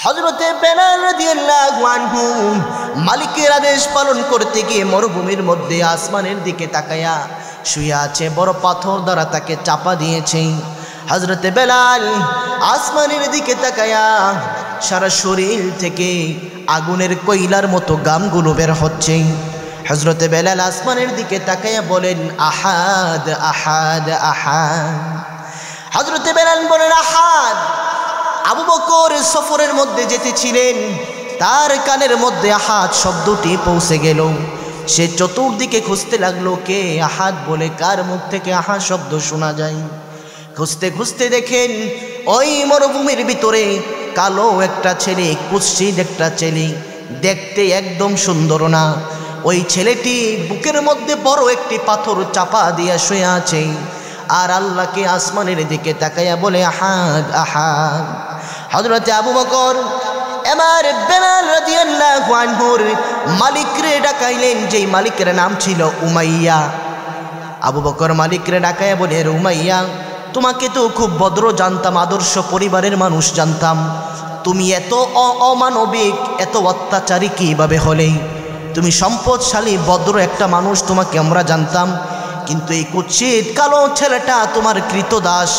হযরতে বেলাল রাদিয়াল্লাহু আনহু মালিকের আদেশ পালন করতে গিয়ে মরুভূমির মধ্যে আসমানের দিকে তাকায়া শুয়ে আছে, বড় পাথর দ্বারা তাকে চাপা দিয়েছে। হযরতে বেলাল আসমানের দিকে তাকায়া সারা শরীর থেকে আগুনের কয়লার মতো গামগুলো বের হচ্ছে। হযরতে বেলাল আসমানের দিকে তাকায়া বলেন, আহাদ আহাদ আহাদ। হযরতে বেলাল বলেন, আহাদ। আবু বকর সফরের মধ্যে যেতেছিলেন, তার কানের মধ্যে আহাদ শব্দটি পৌঁছে গেল। সে চতুর্দিকে খুঁজতে লাগলো, কে আহাদ বলে, কার মুখ থেকে আহাদ শব্দ শোনা যায়। খুঁজতে খুঁজতে দেখেন ওই মরুভূমির ভিতরে কালো একটা ছেলে, কুৎসিত একটা ছেলে, দেখতে একদম সুন্দর না। ওই ছেলেটি বুকের মধ্যে বড় একটি পাথর চাপা দিয়া শুয়ে আছে, আর আল্লাহকে আসমানের দিকে তাকাইয়া বলে, আহাদ আহাদ। হযরতে আবু বকর এবার বেলাল রাদিয়াল্লাহু আনহুর মালিকরে ডাকাইলেন, যেই মালিকের নাম ছিল উমাইয়া। আবু বকর মালিকরে ডাকাইয়া বলে, উমাইয়া, তোমাকে তো খুব ভদ্র জানতাম, আদর্শ পরিবারের মানুষ জানতাম, তুমি এত অমানবিক, এত অত্যাচারী কিভাবে হলে? তুমি সম্পদশালী ভদ্র একটা মানুষ, তোমাকে আমরা জানতাম, কিন্তু এই কুৎসিত কালো ছেলেটা তোমার কৃতদাস,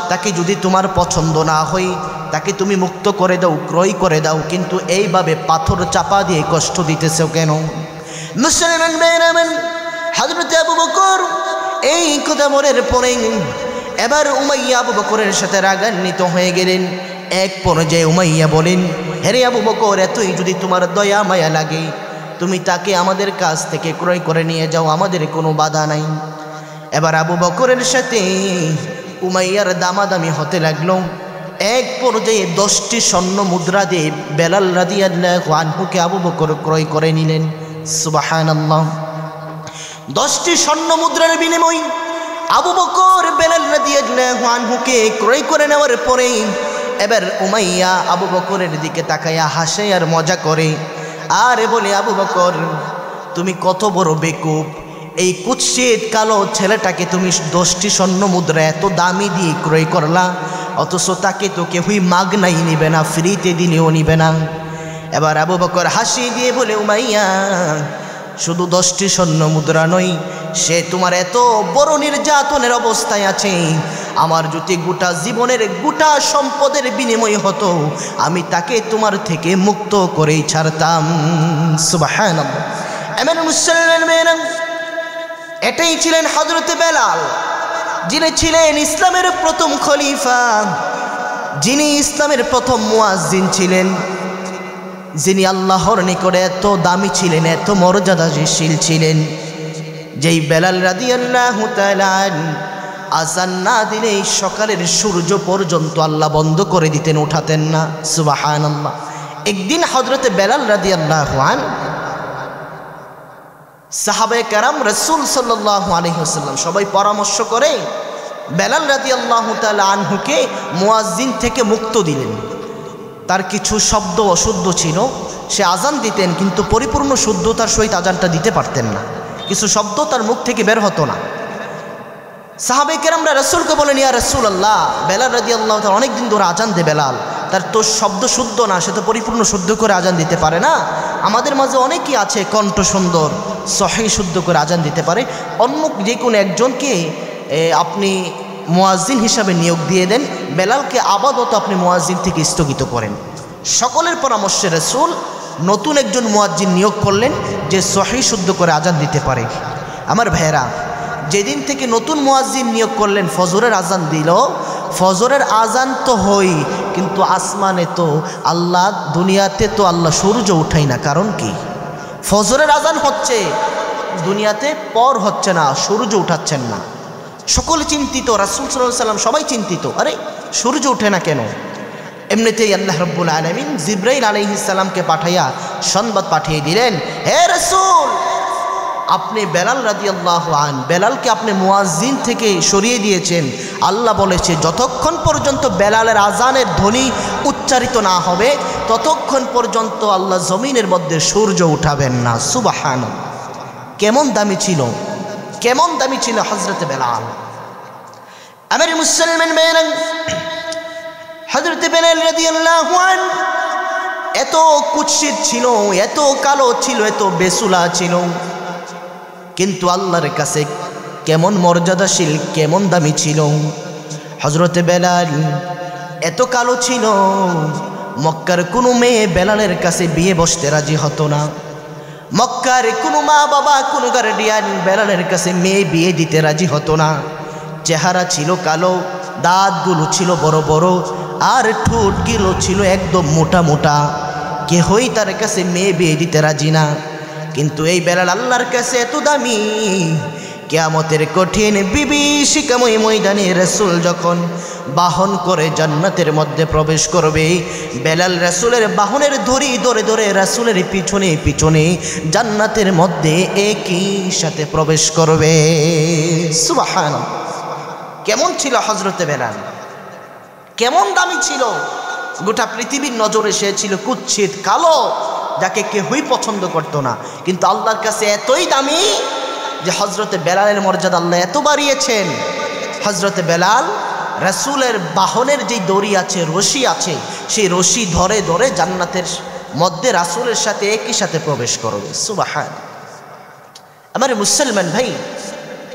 তাকে যদি তোমার পছন্দ না হয় তাকে তুমি মুক্ত করে দাও, ক্রয় করে দাও, কিন্তু এইভাবে পাথর চাপা দিয়ে কষ্ট দিতেছো কেন? মুসলমান বেরামান, হযরতে আবু বকর এই কথা বলার পরে এবার উমাইয়া আবু বকরের সাথে রাগান্বিত হয়ে গেলেন। এক পর্যায়ে উমাইয়া বলেন, হে আবু বকর, এতই যদি তোমার দয়া মায়া লাগে, তুমি তাকে আমাদের কাছ থেকে ক্রয় করে নিয়ে যাও, আমাদের কোনো বাধা নাই। এবার আবু বকরের সাথে উমাইয়ার দামাদামি হতে লাগলো। এক পর্যায়ে 10টি স্বর্ণ মুদ্রা দিয়ে বেলাল রাদিয়াল্লাহু আনহুকে আবু বকর ক্রয় করে নিলেন। সুবহানাল্লাহ। 10টি স্বর্ণ মুদ্রার বিনিময়ে আবু বকর বেলাল রাদিয়াল্লাহু আনহুকে ক্রয় করে নেওয়ার পরে এবার উমাইয়া আবু বকরের দিকে তাকায়া হাসে আর মজা করে, আর বলে, আবু বকর, তুমি কত বড় বেকুব, এই কুৎসিত কালো ছেলেটাকে তুমি 10টি স্বর্ণ মুদ্রা এত দামি দিয়ে ক্রয় করলা, অথচ তাকে তো কেউই মাগনাই নিবে না, ফ্রিতে দিলেও নিবে না। এবার আবু বকর হাসি দিয়ে বলে, উমাইয়া, শুধু 10টি স্বর্ণ মুদ্রা নয়, সে তোমার এত বড় নির্যাতনের অবস্থায় আছে, আমার যদি গোটা জীবনের গোটা সম্পদের বিনিময় হতো, আমি তাকে তোমার থেকে মুক্ত করেই ছাড়তাম। সুবহানাল্লাহ। এমন মুসলমান, এটাই ছিলেন হযরতে বেলাল, যিনি ছিলেন ইসলামের প্রথম খলিফা, যিনি ইসলামের প্রথম মুয়াজ্জিন ছিলেন, যিনি আল্লাহর নিকটে এত দামি ছিলেন, এত মর্যাদাশীল ছিলেন, যেই বেলাল রাদিয়াল্লাহু তাআলা আযান না দিলে সকালের সূর্য পর্যন্ত আল্লাহ বন্ধ করে দিতেন, উঠাতেন না। সুবহানাল্লাহ। একদিন হযরতে বেলাল রাদিয়াল্লাহু আনহু সাহাবায়ে কেরাম, রাসূল সাল্লাল্লাহু আলাইহি ওয়াসাল্লাম সবাই পরামর্শ করে বেলাল রাদিয়াল্লাহু তাআলা আনহুকে মুয়াজ্জিন থেকে মুক্ত দিলেন। তার কিছু শব্দ অশুদ্ধ ছিল, সে আজান দিতেন কিন্তু পরিপূর্ণ শুদ্ধতার সহিত আজানটা দিতে পারতেন না, কিছু শব্দ তার মুখ থেকে বের হতো না। সাহাবায়ে কেরামরা রাসূলকে বলেন, ইয়া রাসূলুল্লাহ, বেলাল রাদিয়াল্লাহু তাআলা অনেক দিন ধরে আজান দেয়, বেলাল তার তো শব্দ শুদ্ধ না, সে তো পরিপূর্ণ শুদ্ধ করে আজান দিতে পারে না। আমাদের মাঝে অনেকেই আছে কণ্ঠ সুন্দর, সহিহ শুদ্ধ করে আজান দিতে পারে, অন্য যে কোনো একজনকে আপনি মুয়াজ্জিন হিসাবে নিয়োগ দিয়ে দেন, বেলালকে আপাতত আপনি মুয়াজ্জিন থেকে স্থগিত করেন। সকলের পরামর্শে রাসূল নতুন একজন মুয়াজ্জিন নিয়োগ করলেন, যে সহিহ শুদ্ধ করে আজান দিতে পারে। আমার ভাইয়েরা, যেদিন থেকে নতুন মুয়াজ্জিন নিয়োগ করলেন, ফজরের আজান দিল, ফজরের আজান তো হই, কিন্তু আসমানে তো আল্লাহ, দুনিয়াতে তো আল্লাহ সূর্য উঠাই না। কারণ কি? ফজরের আজান হচ্ছে, দুনিয়াতে পর হচ্ছে না, সূর্য উঠাচ্ছেন না। সকলে চিন্তিত, রাসূল সাল্লাল্লাহু আলাইহি ওয়াসাল্লাম সবাই চিন্তিত, আরে সূর্য উঠে না কেন? এমনিতেই আল্লাহ রাব্বুল আলামিন জিবরাইল আলাইহিস সালামকে পাঠাইয়া সংবাদ পাঠিয়ে দিলেন, হে রাসূল, আপনি বেলাল রাদিয়াল্লাহু আনহু, বেলালকে আপনি মুয়াজ্জিন থেকে সরিয়ে দিয়েছেন। আল্লাহ বলেছে, যতক্ষণ পর্যন্ত বেলালের আজানের ধ্বনি উচ্চারিত না হবে, ততক্ষণ পর্যন্ত আল্লাহ জমিনের মধ্যে সূর্য উঠাবেন না। সুবহানাল্লাহ। কেমন দামি ছিল, কেমন দামি ছিল হযরতে বেলাল। আমার মুসলমান ভাইরা, হযরতে বেলাল রাদিয়াল্লাহু আনহু এত কুৎসিত ছিল, এত কালো ছিল, এত বেসুলা ছিল, কিন্তু আল্লাহর কাছে কেমন মর্যাদাশীল, কেমন দামি ছিল। হযরতে বেলাল এত কালো ছিল, মক্কার কোনো মেয়ে বেলালের কাছে বিয়ে বসতে রাজি হতো না। মক্কার কোনো মা বাবা, কোনো গার্ডিয়ান বেলালের কাছে মেয়ে বিয়ে দিতে রাজি হতো না। চেহারা ছিল কালো, দাঁতগুলো ছিল বড় বড়, আর ঠোঁটগুলো ছিল একদম মোটা মোটা। কেহই তার কাছে মেয়ে বিয়ে দিতে রাজি না। কিন্তু এই বেলাল আল্লাহর কাছে এত দামি, কিয়ামতের কঠিন বিভীষিকাময় ময়দানে রাসূল যখন বাহন করে জান্নাতের মধ্যে প্রবেশ করবে, বেলাল রাসূলের বাহনের দড়ি ধরে ধরে রাসূলের পিছনে পিছনে জান্নাতের মধ্যে একই সাথে প্রবেশ করবে। সুবহানাল্লাহ! কেমন ছিল হযরতে বেলাল, কেমন দামি ছিল। গোটা পৃথিবীর নজরে সে ছিল কুৎসিত কালো, যাকে কেউই পছন্দ করতো না। কিন্তু আল্লাহর কাছে এতই দামি যে হযরতে বেলালের মর্যাদা আল্লাহ এত বাড়িয়েছেন। হযরতে বেলাল রাসূলের বাহনের যে দড়ি আছে, রশি আছে, সেই রশি ধরে ধরে জান্নাতের মধ্যে রাসূলের সাথে একই সাথে প্রবেশ করবে। সুবহানাল্লাহ! আমার মুসলমান ভাই,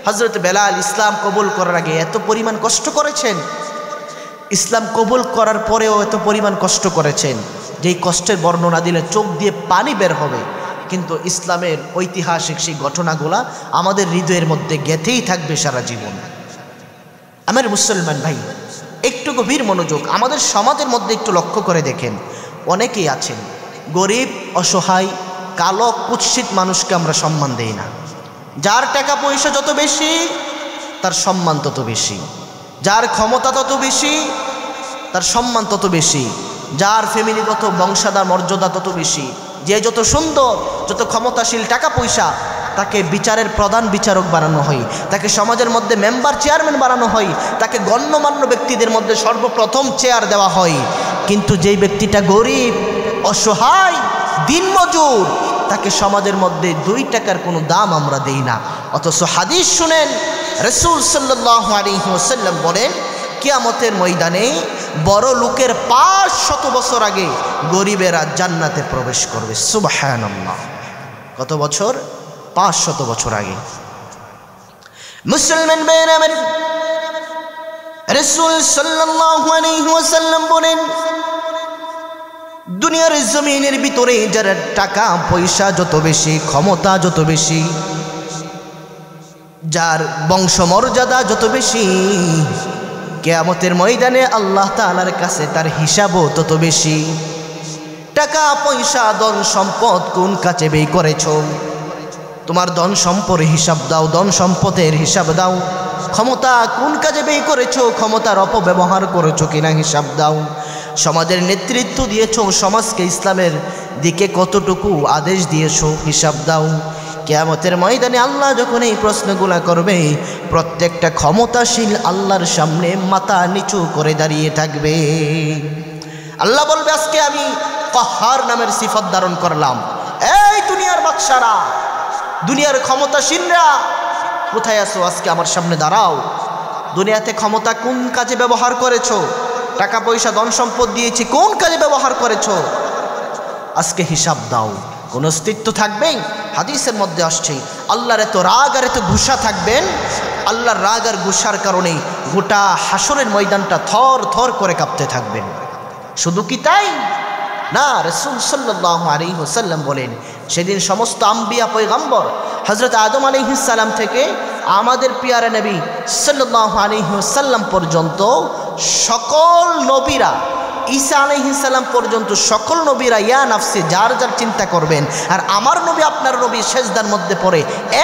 হযরতে বেলাল ইসলাম কবুল করার আগে এত পরিমাণ কষ্ট করেছেন, ইসলাম কবুল করার পরেও এত পরিমাণ কষ্ট করেছেন, যেই কষ্টের বর্ণনা দিলে চোখ দিয়ে পানি বের হবে। কিন্তু ইসলামের ঐতিহাসিক সেই ঘটনাগুলা আমাদের হৃদয়ের মধ্যে গেঁথেই থাকবে সারা জীবন। আমার মুসলমান ভাই, একটু গভীর মনোযোগ, আমাদের সমাজের মধ্যে একটু লক্ষ্য করে দেখেন, অনেকেই আছেন গরিব, অসহায়, কালো, কুৎসিত মানুষকে আমরা সম্মান দেই না। যার টাকা পয়সা যত বেশি, তার সম্মান তত বেশি। যার ক্ষমতা তত বেশি, তার সম্মান তত বেশি। যার ফ্যামিলিগত বংশাদার মর্যাদা তত বেশি। যে যত সুন্দর, যত ক্ষমতাশীল, টাকা পয়সা, তাকে বিচারের প্রধান বিচারক বানানো হয়, তাকে সমাজের মধ্যে মেম্বার, চেয়ারম্যান বানানো হয়, তাকে গণ্যমান্য ব্যক্তিদের মধ্যে সর্বপ্রথম চেয়ার দেওয়া হয়। কিন্তু যেই ব্যক্তিটা গরিব, অসহায়, দিনমজুর, তাকে সমাজের মধ্যে 2 টাকার কোনো দাম আমরা দেই না। অথচ হাদিস শুনেন, রাসূল সাল্লাল্লাহু আলাইহি ওয়াসাল্লাম বলেন, কিয়ামতের ময়দানে বড় লোকের 500 বছর আগে গরিবেরা জান্নাতে প্রবেশ করবে। সুবহানাল্লাহ! কত বছর? 500 বছর আগে। মুসলমান ভাইরা আমার, রাসূল সাল্লাল্লাহু আলাইহি ওয়াসাল্লাম বলেন, দুনিয়ার জমিনের ভিতরে যার টাকা পয়সা যত বেশি, ক্ষমতা যত বেশি, যার বংশমর্যাদা যত বেশি, কিয়ামতের ময়দানে আল্লাহ তাআলার কাছে তার হিসাবও তত বেশি। টাকা পয়সা, ধন সম্পদ কোন কাজে ব্যয় করেছো? তোমার ধন সম্পদের হিসাব দাও, ধন সম্পদের হিসাব দাও। ক্ষমতা কোন কাজে ব্যয় করেছো? ক্ষমতার অপব্যবহার করেছো কিনা হিসাব দাও। সমাজের নেতৃত্ব দিয়েছো, সমাজকে ইসলামের দিকে কতটুকু আদেশ দিয়েছো, হিসাব দাও। কিয়ামতের ময়দানে আল্লাহ যখন এই প্রশ্নগুলা করবে, প্রত্যেকটা ক্ষমতাশীল আল্লাহর সামনে মাথা নিচু করে দাঁড়িয়ে থাকবে। আল্লাহ বলবে, আজকে আমি কাহ্হার নামের সিফত ধারণ করলাম। এই দুনিয়ার বাদশারা, দুনিয়ার ক্ষমতাশীলরা, কোথায় আছো? আজকে আমার সামনে দাঁড়াও। দুনিয়াতে ক্ষমতা কোন কাজে ব্যবহার করেছো? টাকা পয়সা ধন সম্পদ দিয়েছি, কোন কাজে ব্যবহার করেছো? আজকে হিসাব দাও। কোন অস্তিত্ব থাকবে? হাদিসের মধ্যে আসছে, আল্লাহর এত রাগ আর এত গুসা থাকবেন, আল্লাহর রাগ আর গুসার কারণে গোটা হাসরের ময়দানটা থর থর করে কাঁপতে থাকবেন। শুধু কি তাই না, রাসূল সাল্লাল্লাহু আলাইহি ওয়াসাল্লাম বলেন, সেদিন সমস্ত আম্বিয়া পয়গম্বর, হযরত আদম আলাইহিস সালাম থেকে আমাদের পিয়ারা নবী সাল্লাল্লাহু আলাইহি ওয়াসাল্লাম পর্যন্ত সকল নবীরা, ঈসা আলাইহিস সালাম পর্যন্ত সকল নবীরা ইয়া নাফসি, যার যার চিন্তা করবেন। আর আমার নবী, আপনার নবী সেজদার মধ্যে পড়ে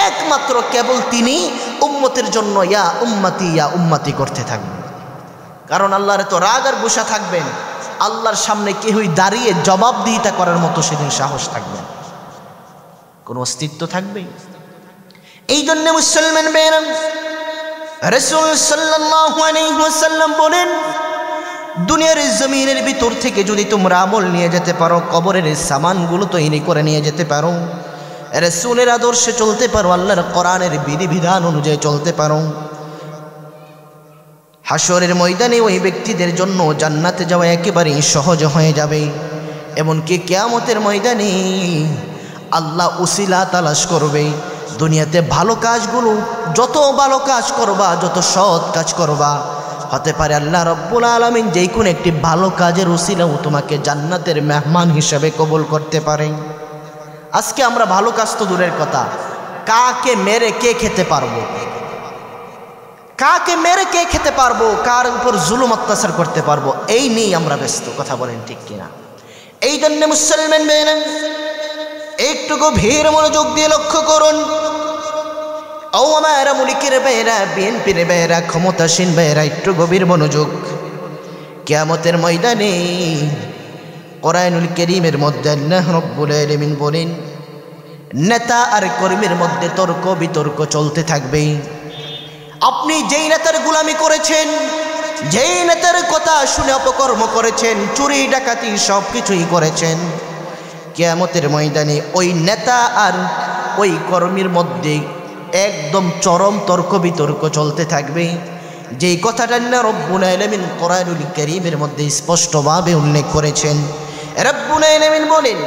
একমাত্র কেবল তিনি উম্মতের জন্য ইয়া উম্মতি করতে থাকবেন। কারণ আল্লাহর এত রাগ আর গুসা থাকবেন, আল্লাহর সামনে কেউই দাঁড়িয়ে জবাবদিহিতা করার মতো সেদিন সাহস থাকবে, কোন অস্তিত্ব থাকবে? এই জন্য মুসলমান ভাইরা, রাসূল সাল্লাল্লাহু আলাইহি ওয়াসাল্লাম বলেন, দুনিয়ার জমিনের ভিতর থেকে যদি তোমরা আমল নিয়ে যেতে পারো, কবরের সামানগুলো তৈরি করে নিয়ে যেতে পারো, রাসূলের আদর্শে চলতে পারো, আল্লাহর কোরআনের বিধিবিধান অনুযায়ী চলতে পারো, হাসরের ময়দানে ওই ব্যক্তিদের জন্য জান্নাতে যাওয়া একেবারেই সহজ হয়ে যাবে। এমনকি কিয়ামতের ময়দানে আল্লাহ উসিলা তালাশ করবে। দুনিয়াতে ভালো কাজগুলো, যত ভালো কাজ করবা, যত সৎ কাজ করবা, হতে পারে আল্লাহ রব্বুল আলামিন যেই কোন একটি ভালো কাজের উসিলাও তোমাকে জান্নাতের মেহমান হিসেবে কবুল করতে পারে। আজকে আমরা ভালো কাজ তো দূরের কথা, কাকে মেরে কে খেতে পারবো, কাকে মেরে কে খেতে পারবো, কার উপর জুলুম অত্যাচার করতে পারবো, এই নিয়ে আমরা ব্যস্ত। কথা বলেন ঠিক কিনা? এই জন্য মুসলমান ভাইরা একটু গভীর মনোযোগ দিয়ে লক্ষ্য করুন। ও আমার মুলিকের ভাইরা, বিএনপির ভাইরা, ক্ষমতাসীন ভাইরা, একটু গভীর মনোযোগ। কিয়ামতের ময়দানে কোরআনুল কারীমের মধ্যে আল্লাহ রাব্বুল আলামিন বলেন, নেতা আর কর্মীর মধ্যে তর্ক বিতর্ক চলতে থাকবে। আপনি যেই নেতার গোলামি করেছেন, যেই নেতার কথা শুনে অপকর্ম করেছেন, চুরি ডাকাতি সব কিছুই করেছেন, কিয়ামতের ময়দানে ওই নেতা আর ওই কর্মীর মধ্যে একদম চরম তর্ক বিতর্ক চলতে থাকবে। যেই কথাটা না রব্বুল আলামিন কোরআনুল কারীমের মধ্যে স্পষ্টভাবে উল্লেখ করেছেন। রব্বুল আলামিন বলেন,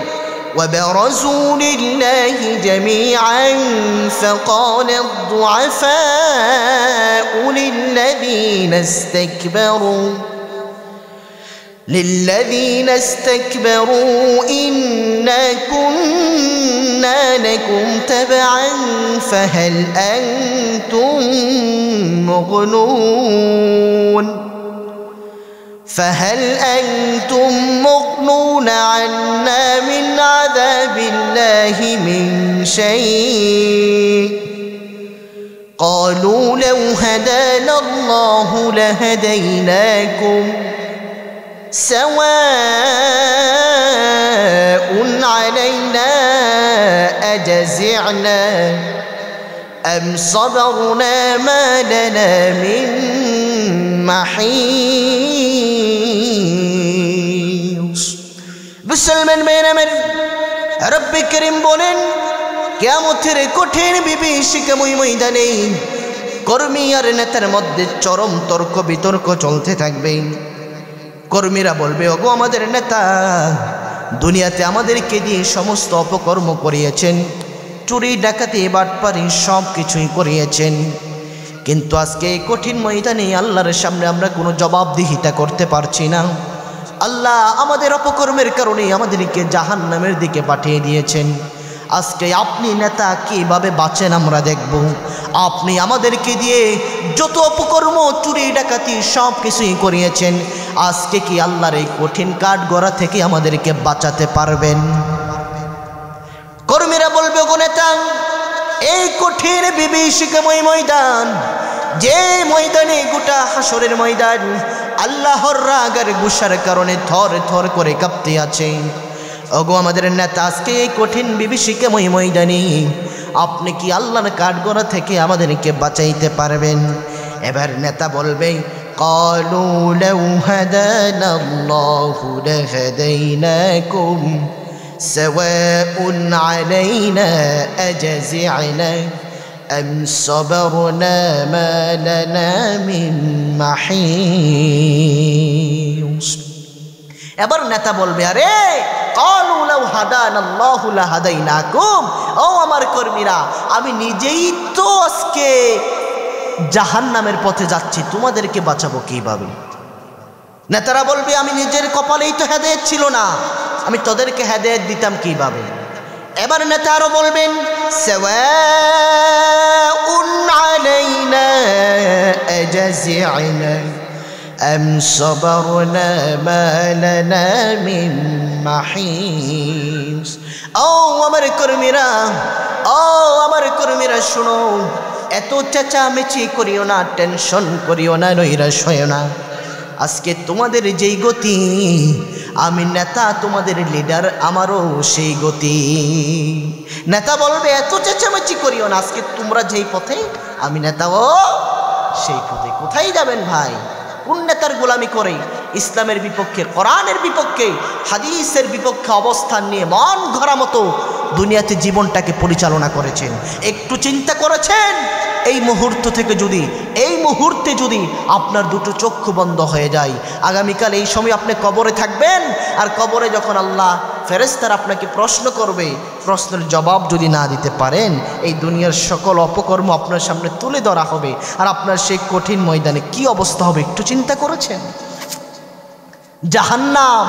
وبرزوا لله جميعا فقال الضعفاء للذين استكبروا إنا كنا لكم تبعا فهل أنتم مغنون عنا من عذاب الله من شيء قالوا لو هدانا الله لهديناكم سواء علينا أجزعنا أم صبرنا ما لنا من محيص। মুসলমান ভাইরা আমার, রব্বে করিম বলেন, কিয়ামতের কঠিন বিভীষিকাময় ময়দানে কর্মী আর নেতার মধ্যে চরম তর্ক বিতর্ক চলতে থাকবে। কর্মীরা বলবে, ওগো আমাদের নেতা, দুনিয়াতে আমাদেরকে দিয়ে সমস্ত অপকর্ম করিয়েছেন, চুরি ডাকাতি বাটপারি সব কিছুই করিয়েছেন, কিন্তু আজকে এই কঠিন ময়দানে আল্লাহর সামনে আমরা কোনো জবাবদিহিতা করতে পারছি না। আল্লাহ আমাদের অপকর্মের কারণে আমাদেরকে জাহান্নামের দিকে পাঠিয়ে দিয়েছেন। আজকে আপনি নেতা কিভাবে বাঁচেন আমরা দেখব। আপনি আমাদেরকে দিয়ে যত অপকর্ম চুরি ডাকাতি সব কিছুই করিয়েছেন, আজকে কি আল্লাহর এই কঠিন কাঠগড়া থেকে আমাদেরকে বাঁচাতে পারবেন? কর্মীরা বলবে, গো নেতা, এই কঠিন বিভীষিকাময় ময়দান, যে ময়দানে গোটা হাসরের ময়দান আল্লাহর রাগের গুসার কারণে থর থর করে কাঁপতে আছে, ওগো আমাদের নেতা, আজকে এই কঠিন বিভীষিকাময় ময়দানে আপনি কি আল্লাহর কাঠগড়া থেকে আমাদেরকে বাঁচাইতে পারবেন? এবার নেতা বলবে, قالوا لو هدانا الله لهديناكم سواء علينا أجزعنا أم صبرنا ما لنا من محيص। এবার নেতা বলবে, আরে قالوا لو هدانا الله لهديناكم, ও আমার কর্মীরা, আমি নিজেই তো আজকে জাহান্নামের পথে যাচ্ছি, তোমাদেরকে বাঁচাবো কিভাবে? নেতারা বলবে, আমি নিজের কপালেই তো হেদায়েত ছিল না, আমি তোদেরকে হেদায়েত দিতাম কিভাবে? এবার নেতা আরো বলবেন, সাওয়াউন আলাইনা আজাজি'না আম সাবারনা মা লানা মিন মাহিস। ও আমার কর্মীরা, ও আমার কর্মীরা, শুনো, এত চেঁচামেচি করিও না, টেনশন করিও না, নৈরাশ হইও না। আজকে তোমাদের যেই গতি, আমি নেতা তোমাদের লিডার, আমারও সেই গতি। নেতা বলবে, এত চেঁচামেচি করিও না, আজকে তোমরা যেই পথে, আমি নেতাও সেই পথে। কোথায় যাবেন ভাই? কোন নেতার গোলামি করে ইসলামের বিপক্ষে, কোরআনের বিপক্ষে, হাদিসের বিপক্ষে অবস্থান নিয়ে মন ঘোরা মতো দুনিয়াতে জীবনটাকে পরিচালনা করেছেন। একটু চিন্তা করেছেন এই মুহূর্ত থেকে যদি, এই মুহূর্তে যদি আপনার দুটো চক্ষু বন্ধ হয়ে যায়, আগামীকাল এই সময় আপনি কবরে থাকবেন, আর কবরে যখন আল্লাহ ফেরেশতারা আপনাকে প্রশ্ন করবে, প্রশ্নের জবাব যদি না দিতে পারেন, এই দুনিয়ার সকল অপকর্ম আপনার সামনে তুলে ধরা হবে, আর আপনার সেই কঠিন ময়দানে কি অবস্থা হবে একটু চিন্তা করেছেন? জাহান্নাম,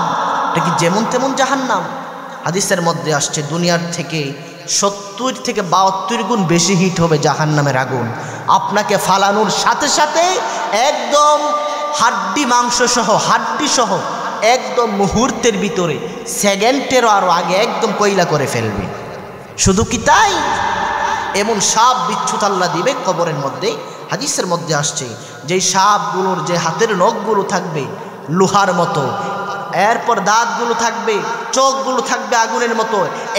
এটা কি যেমন তেমন জাহান্নাম? হাদিসের মধ্যে আসছে দুনিয়ার থেকে 70 থেকে 72 গুণ বেশি হিট হবে জাহান্নামের আগুন। আপনাকে ফালানোর সাথে সাথে একদম হাড্ডি মাংস সহ, হাড্ডি সহ একদম মুহূর্তের ভিতরে, সেকেন্ডেরও আরও আগে একদম কয়লা করে ফেলবে। শুধু কি তাই, এমন সাপ বিচ্ছুত আল্লাহ দিবে কবরের মধ্যে। হাদিসের মধ্যে আসছে যেই সাপগুলোর যে হাতের নখগুলো থাকবে লোহার মতো, এরপর দাঁতগুলো থাকবে, চোখগুলো থাকবে আগুনের মতো,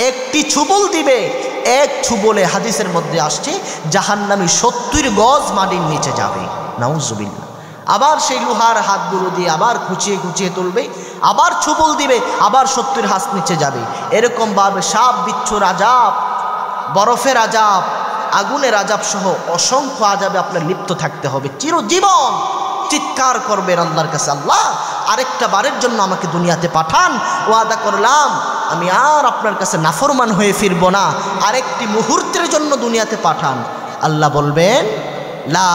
একটি ছুবল দিবে, এক ছুবলে হাদিসের মধ্যে আসছে জাহান্নামী 70 গজ মাটির নিচে যাবে। নাউজুবিল্লাহ। আবার সেই লোহার হাতগুলো দিয়ে আবার খুঁচিয়ে খুঁচিয়ে তুলবে, আবার ছুবল দিবে, আবার 70 হাত নিচে যাবে। এরকমভাবে সাপ বিচ্ছুর আজাব, বরফের আজাব, আগুনের আজাব সহ অসংখ্য আজাবে আপনার লিপ্ত থাকতে হবে চিরজীবন। চিৎকার করবেন আল্লাহর কাছে, আল্লাহ আরেকটা বারের জন্য আমাকে দুনিয়াতে পাঠান, ওয়াদা করলাম আমি আর আপনার কাছে নাফরমান হয়ে ফিরব না, আরেকটি মুহূর্তের জন্য দুনিয়াতে পাঠান। আল্লাহ বলবেন লা,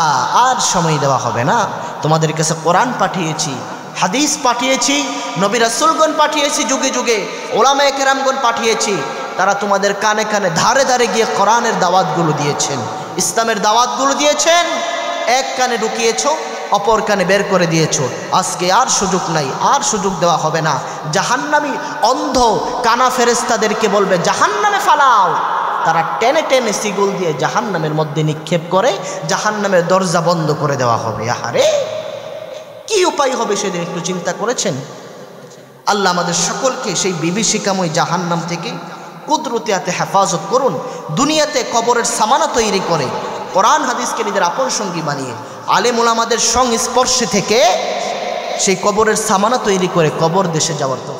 আর সময় দেওয়া হবে না, তোমাদের কাছে কোরআন পাঠিয়েছি, হাদিস পাঠিয়েছি, নবী রাসূলগণ পাঠিয়েছি, যুগে যুগে ওলামায়ে কেরামগণ পাঠিয়েছি, তারা তোমাদের কানে কানে ধারে ধারে গিয়ে কোরআনের দাওয়াতগুলো দিয়েছেন, ইসলামের দাওয়াতগুলো দিয়েছেন। এক কানে ঢুকিয়েছ, অপর কানে বের করে দিয়েছ। আজকে আর সুযোগ নাই, আর সুযোগ দেওয়া হবে না। জাহান্নামী অন্ধ কানা ফেরেশতাদেরকে বলবে জাহান্নামে ফালাও, তারা টেনে টেনে সিগুল দিয়ে জাহান্নামের মধ্যে নিক্ষেপ করে জাহান্নামের দরজা বন্ধ করে দেওয়া হবে। আহারে কি উপায় হবে সেদিন একটু চিন্তা করেছেন? আল্লাহ আমাদের সকলকে সেই বিভীষিকাময় জাহান্নাম থেকে কুদরতি হাতে হেফাজত করুন। দুনিয়াতে কবরের সামানা তৈরি করে কোরআন হাদিসকে নিজের আপন সঙ্গী বানিয়ে আলেম ওলামাদের সংস্পর্শে থেকে সেই কবরের সামানা তৈরি করে কবর দেশে যাওয়ার তো